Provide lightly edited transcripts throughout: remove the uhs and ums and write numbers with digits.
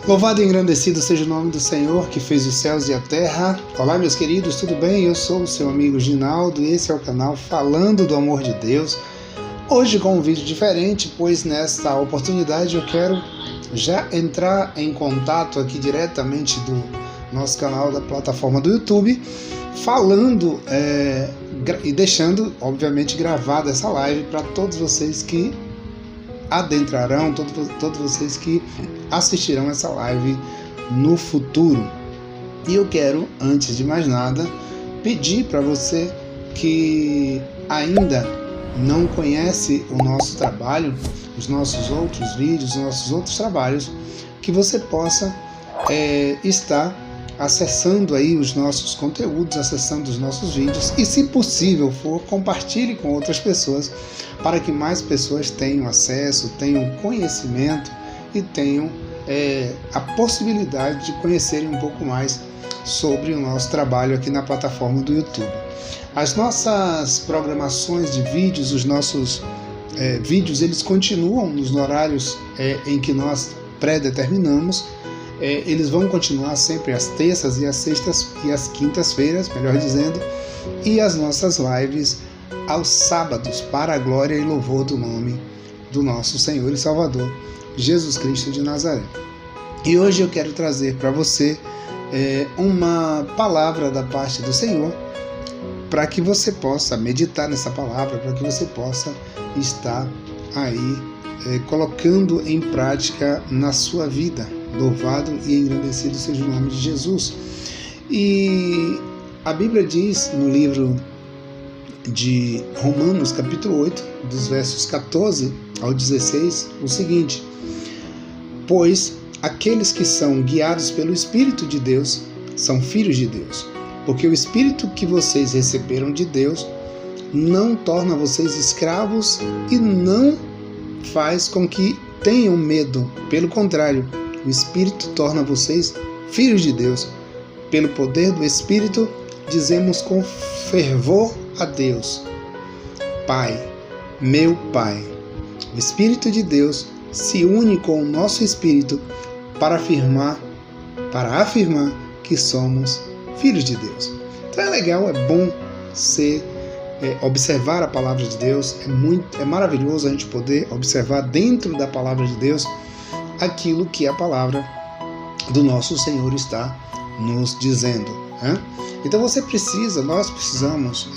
Louvado e engrandecido seja o nome do Senhor, que fez os céus e a terra. Olá, meus queridos, tudo bem? Eu sou o seu amigo Ginaldo e esse é o canal Falando do Amor de Deus. Hoje com um vídeo diferente, pois nesta oportunidade eu quero já entrar em contato aqui diretamente do nosso canal da plataforma do YouTube, falando e deixando, obviamente, gravada essa live para todos vocês que adentrarão, todos vocês que assistirão essa live no futuro. E eu quero, antes de mais nada, pedir para você que ainda não conhece o nosso trabalho, os nossos outros vídeos, os nossos outros trabalhos, que você possa estar acessando aí os nossos conteúdos, acessando os nossos vídeos e, se possível for, compartilhe com outras pessoas para que mais pessoas tenham acesso, tenham conhecimento e tenham a possibilidade de conhecerem um pouco mais sobre o nosso trabalho aqui na plataforma do YouTube. As nossas programações de vídeos, os nossos vídeos, eles continuam nos horários em que nós pré-determinamos. Eles vão continuar sempre às terças e às sextas e às quintas-feiras, melhor dizendo, e as nossas lives aos sábados, para a glória e louvor do nome do nosso Senhor e Salvador, Jesus Cristo de Nazaré. E hoje eu quero trazer para você uma palavra da parte do Senhor, para que você possa meditar nessa palavra, para que você possa estar aí colocando em prática na sua vida. Louvado e engrandecido seja o nome de Jesus. E a Bíblia diz no livro de Romanos, capítulo 8, dos versos 14 ao 16, o seguinte: pois aqueles que são guiados pelo Espírito de Deus são filhos de Deus, porque o Espírito que vocês receberam de Deus não torna vocês escravos e não faz com que tenham medo. Pelo contrário, o Espírito torna vocês filhos de Deus. Pelo poder do Espírito, dizemos com fervor a Deus: Pai, meu Pai. O Espírito de Deus se une com o nosso Espírito para afirmar que somos filhos de Deus. Então é legal, é bom observar a palavra de Deus. É maravilhoso a gente poder observar dentro da palavra de Deus aquilo que a palavra do nosso Senhor está nos dizendo, né? Então nós precisamos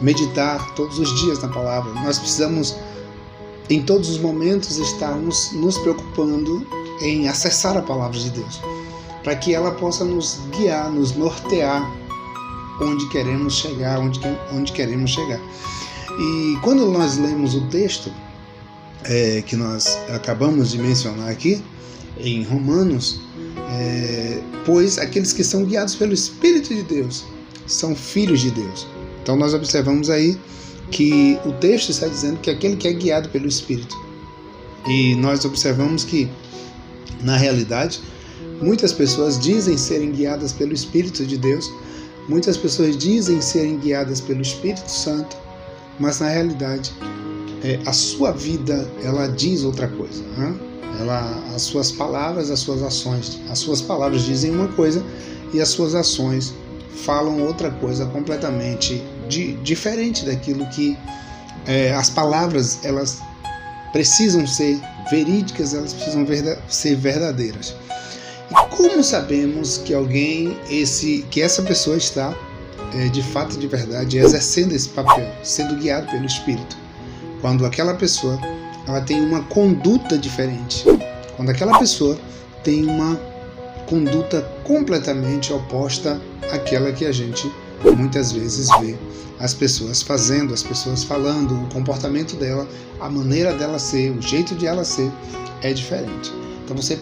meditar todos os dias na palavra. Nós precisamos em todos os momentos estarmos nos preocupando em acessar a palavra de Deus, para que ela possa nos guiar, nos nortear onde queremos chegar, onde queremos chegar. E quando nós lemos o texto que nós acabamos de mencionar aqui, em Romanos, pois aqueles que são guiados pelo Espírito de Deus são filhos de Deus. Então nós observamos aí que o texto está dizendo que aquele que é guiado pelo Espírito. E nós observamos que, na realidade, muitas pessoas dizem serem guiadas pelo Espírito de Deus, muitas pessoas dizem serem guiadas pelo Espírito Santo, mas na realidade a sua vida, ela diz outra coisa, né? As suas palavras, as suas ações, as suas palavras dizem uma coisa e as suas ações falam outra coisa completamente diferente daquilo que as palavras, elas precisam ser verídicas, elas precisam ser verdadeiras. E como sabemos que essa pessoa está de fato, de verdade, exercendo esse papel, sendo guiado pelo Espírito? Quando aquela pessoa ela tem uma conduta diferente, quando aquela pessoa tem uma conduta completamente oposta àquela que a gente muitas vezes vê as pessoas fazendo, as pessoas falando, o comportamento dela, a maneira dela ser, o jeito de ela ser é diferente. Então você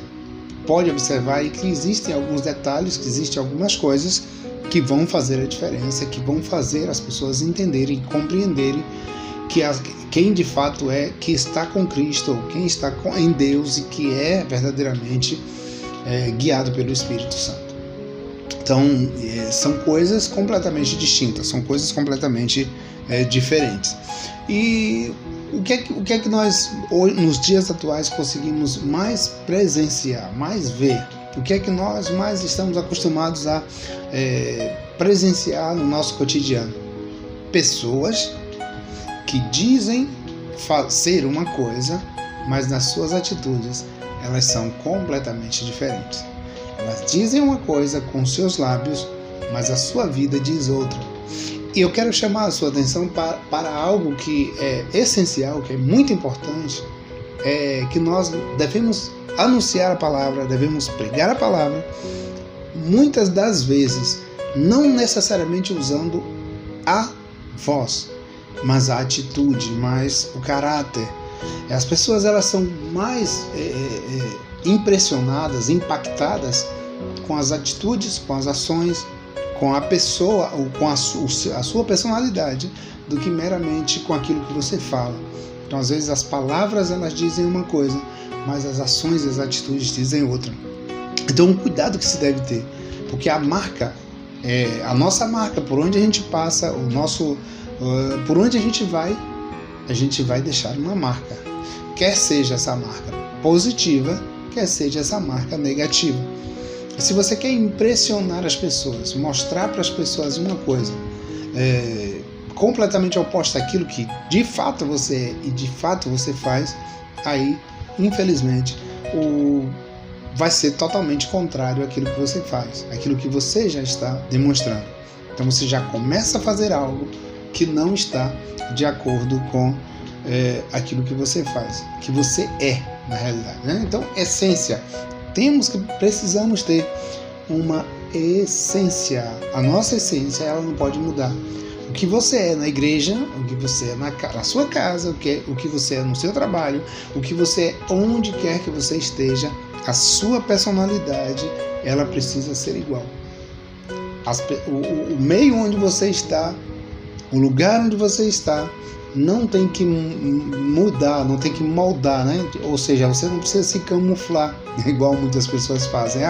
pode observar aí que existem alguns detalhes, que existem algumas coisas que vão fazer a diferença, que vão fazer as pessoas entenderem e compreenderem quem de fato que está com Cristo, ou quem está em Deus e que é verdadeiramente guiado pelo Espírito Santo. Então, são coisas completamente distintas, são coisas completamente diferentes. E o que é que nós, hoje, nos dias atuais, conseguimos mais presenciar, mais ver? O que é que nós mais estamos acostumados a presenciar no nosso cotidiano? Pessoas que dizem ser uma coisa, mas nas suas atitudes elas são completamente diferentes. Elas dizem uma coisa com seus lábios, mas a sua vida diz outra. E eu quero chamar a sua atenção para algo que é essencial, que é muito importante, que nós devemos anunciar a palavra, devemos pregar a palavra, muitas das vezes, não necessariamente usando a voz, mas a atitude, mais o caráter. As pessoas elas são mais impressionadas, impactadas com as atitudes, com as ações, com a pessoa ou com a sua personalidade, do que meramente com aquilo que você fala. Então, às vezes, as palavras elas dizem uma coisa, mas as ações e as atitudes dizem outra. Então, um cuidado que se deve ter, porque a marca, a nossa marca, por onde a gente passa, por onde a gente vai deixar uma marca. Quer seja essa marca positiva, quer seja essa marca negativa. Se você quer impressionar as pessoas, mostrar para as pessoas uma coisa completamente oposta àquilo que de fato você é e de fato você faz, aí, infelizmente, vai ser totalmente contrário àquilo que você faz, àquilo que você já está demonstrando. Então você já começa a fazer algo que não está de acordo com aquilo que você faz, que você é, na realidade, né? Então, essência. Precisamos ter uma essência. A nossa essência, ela não pode mudar. O que você é na igreja, o que você é na sua casa, o que você é no seu trabalho, o que você é onde quer que você esteja, a sua personalidade, ela precisa ser igual. O meio onde você está, o lugar onde você está, não tem que mudar, não tem que moldar, né? Ou seja, você não precisa se camuflar, igual muitas pessoas fazem.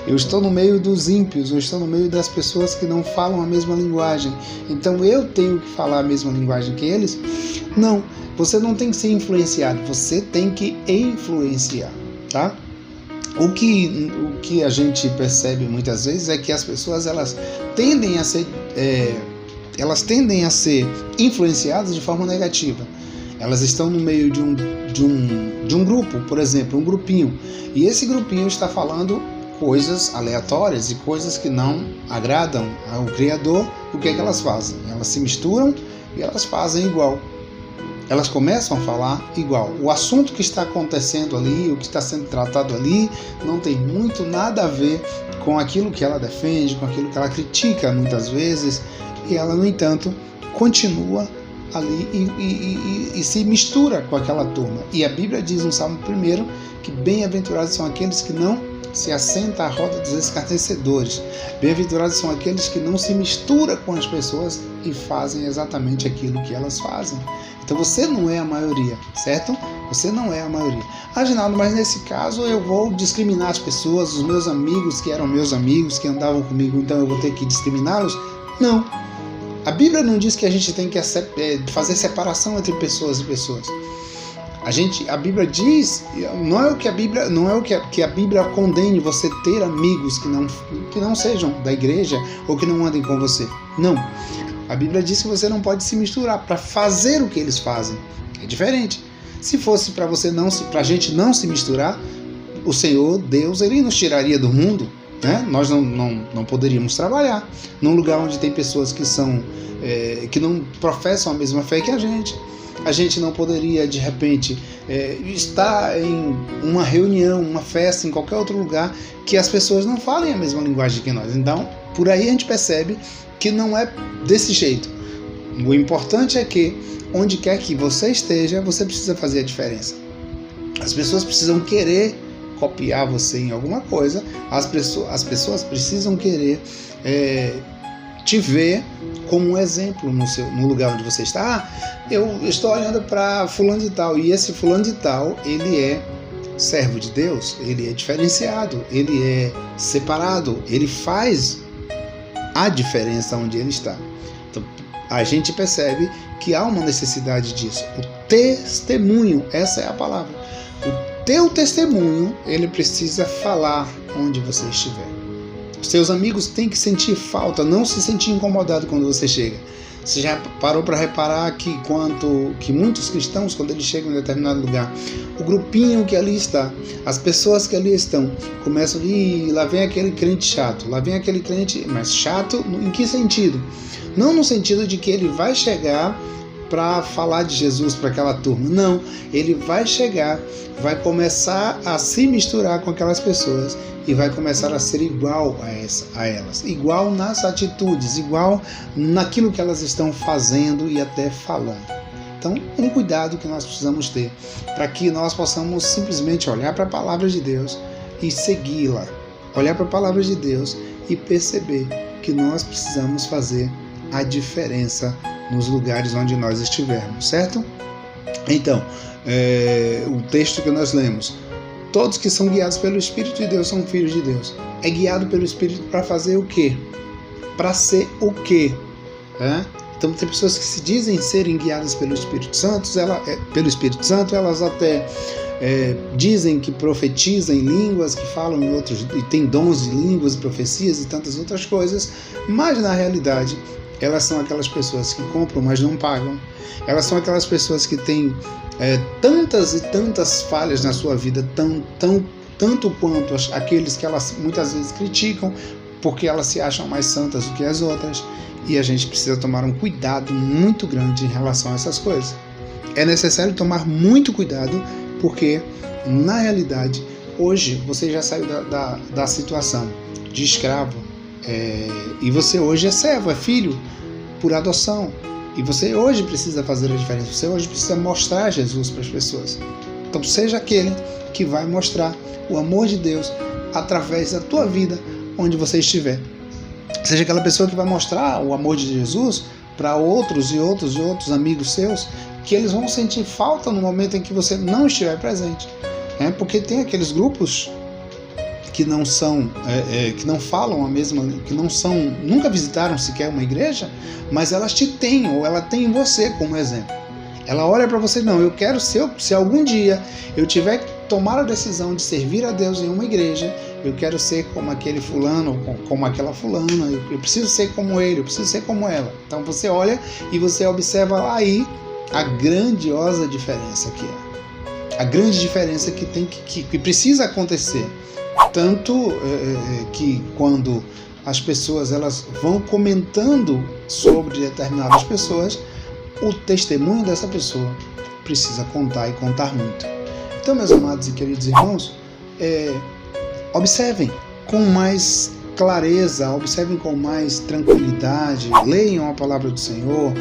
Eu estou no meio dos ímpios, eu estou no meio das pessoas que não falam a mesma linguagem, então eu tenho que falar a mesma linguagem que eles? Não, você não tem que ser influenciado, você tem que influenciar, tá? O que a gente percebe muitas vezes é que as pessoas elas tendem a ser influenciadas de forma negativa. Elas estão no meio de um grupo, por exemplo, um grupinho, e esse grupinho está falando coisas aleatórias e coisas que não agradam ao Criador. O que é que elas fazem? Elas se misturam e elas fazem igual. Elas começam a falar igual. O assunto que está acontecendo ali, o que está sendo tratado ali, não tem muito nada a ver com aquilo que ela defende, com aquilo que ela critica muitas vezes, e ela, no entanto, continua ali e se mistura com aquela turma. E a Bíblia diz no Salmo 1 que bem-aventurados são aqueles que não se assentam à roda dos escarnecedores. Bem-aventurados são aqueles que não se misturam com as pessoas e fazem exatamente aquilo que elas fazem. Então você não é a maioria, certo? Você não é a maioria. Ginaldo, mas nesse caso eu vou discriminar as pessoas, os meus amigos que eram meus amigos, que andavam comigo, então eu vou ter que discriminá-los? Não. A Bíblia não diz que a gente tem que fazer separação entre pessoas e pessoas. A Bíblia diz, não é que a Bíblia condene você ter amigos que não sejam da igreja ou que não andem com você. Não. A Bíblia diz que você não pode se misturar para fazer o que eles fazem. É diferente. Se fosse para a gente não se misturar, o Senhor, Deus, Ele nos tiraria do mundo. Né? Nós não poderíamos trabalhar num lugar onde tem pessoas que não professam a mesma fé que a gente. A gente não poderia, de repente, estar em uma reunião, uma festa, em qualquer outro lugar que as pessoas não falem a mesma linguagem que nós. Então, por aí a gente percebe que não é desse jeito. O importante é que, onde quer que você esteja, você precisa fazer a diferença. As pessoas precisam querer copiar você em alguma coisa, as pessoas precisam querer te ver como um exemplo no lugar onde você está. Eu estou olhando para fulano de tal, e esse fulano de tal, ele é servo de Deus, ele é diferenciado, ele é separado, ele faz a diferença onde ele está. Então, a gente percebe que há uma necessidade disso. O testemunho, essa é a palavra. O teu testemunho, ele precisa falar onde você estiver. Os seus amigos têm que sentir falta, não se sentir incomodado quando você chega. Você já parou para reparar que muitos cristãos, quando eles chegam em determinado lugar, o grupinho que ali está, as pessoas que ali estão, começam a lá vem aquele crente chato, lá vem aquele crente, mas chato em que sentido? Não no sentido de que ele vai chegar para falar de Jesus para aquela turma, não, ele vai chegar, vai começar a se misturar com aquelas pessoas e vai começar a ser igual a elas, igual nas atitudes, igual naquilo que elas estão fazendo e até falando. Então, um cuidado que nós precisamos ter para que nós possamos simplesmente olhar para a palavra de Deus e segui-la, olhar para a palavra de Deus e perceber que nós precisamos fazer a diferença nos lugares onde nós estivermos, certo? Então, o texto que nós lemos, todos que são guiados pelo Espírito de Deus são filhos de Deus. É guiado pelo Espírito para fazer o quê? Para ser o quê? Então tem pessoas que se dizem serem guiadas pelo Espírito Santo, elas até dizem que profetizam em línguas, que falam em outros, e têm dons de línguas, profecias e tantas outras coisas, mas na realidade elas são aquelas pessoas que compram, mas não pagam. Elas são aquelas pessoas que têm tantas e tantas falhas na sua vida, tanto quanto aqueles que elas muitas vezes criticam, porque elas se acham mais santas do que as outras, e a gente precisa tomar um cuidado muito grande em relação a essas coisas. É necessário tomar muito cuidado, porque, na realidade, hoje você já saiu da situação de escravo, e você hoje é servo, é filho por adoção, e você hoje precisa fazer a diferença, você hoje precisa mostrar Jesus para as pessoas. Então seja aquele que vai mostrar o amor de Deus através da tua vida onde você estiver. Seja aquela pessoa que vai mostrar o amor de Jesus para outros amigos seus, que eles vão sentir falta no momento em que você não estiver presente, porque tem aqueles grupos que não são, que não falam a mesma, que não são, nunca visitaram sequer uma igreja, mas elas te têm, ou ela tem você como exemplo. Ela olha para você, não, eu quero, se algum dia eu tiver que tomar a decisão de servir a Deus em uma igreja, eu quero ser como aquele fulano, como aquela fulana, eu preciso ser como ele, eu preciso ser como ela. Então você olha e você observa aí a grandiosa diferença que é. A grande diferença que precisa acontecer. Tanto que quando as pessoas elas vão comentando sobre determinadas pessoas, o testemunho dessa pessoa precisa contar e contar muito. Então, meus amados e queridos irmãos, observem com mais clareza, observem com mais tranquilidade, leiam a palavra do Senhor,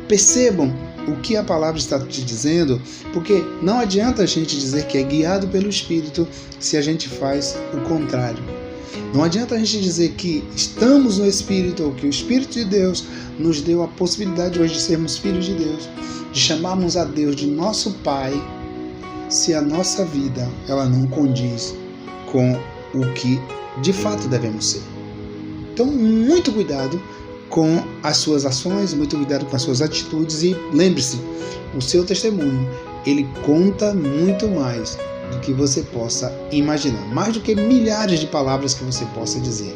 percebam o que a palavra está te dizendo, porque não adianta a gente dizer que é guiado pelo Espírito se a gente faz o contrário. Não adianta a gente dizer que estamos no Espírito, ou que o Espírito de Deus nos deu a possibilidade hoje de sermos filhos de Deus, de chamarmos a Deus de nosso Pai, se a nossa vida ela não condiz com o que de fato devemos ser. Então, muito cuidado com as suas ações, muito cuidado com as suas atitudes, e lembre-se, o seu testemunho, ele conta muito mais do que você possa imaginar, mais do que milhares de palavras que você possa dizer.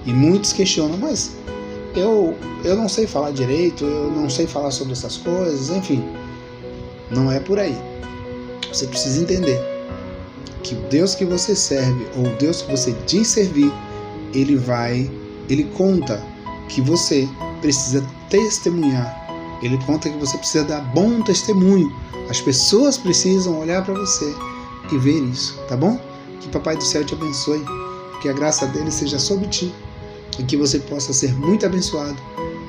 E muitos questionam, mas eu não sei falar direito, eu não sei falar sobre essas coisas, enfim, não é por aí. Você precisa entender que o Deus que você serve, ou o Deus que você diz servir, ele conta que você precisa testemunhar. Ele conta que você precisa dar bom testemunho. As pessoas precisam olhar para você e ver isso, tá bom? Que Papai do Céu te abençoe, que a graça dele seja sobre ti e que você possa ser muito abençoado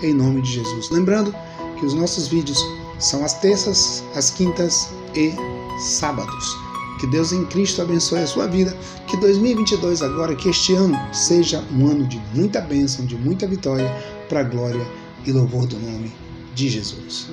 em nome de Jesus. Lembrando que os nossos vídeos são às terças, às quintas e sábados. Que Deus em Cristo abençoe a sua vida, que 2022 agora, que este ano seja um ano de muita bênção, de muita vitória, para a glória e louvor do nome de Jesus.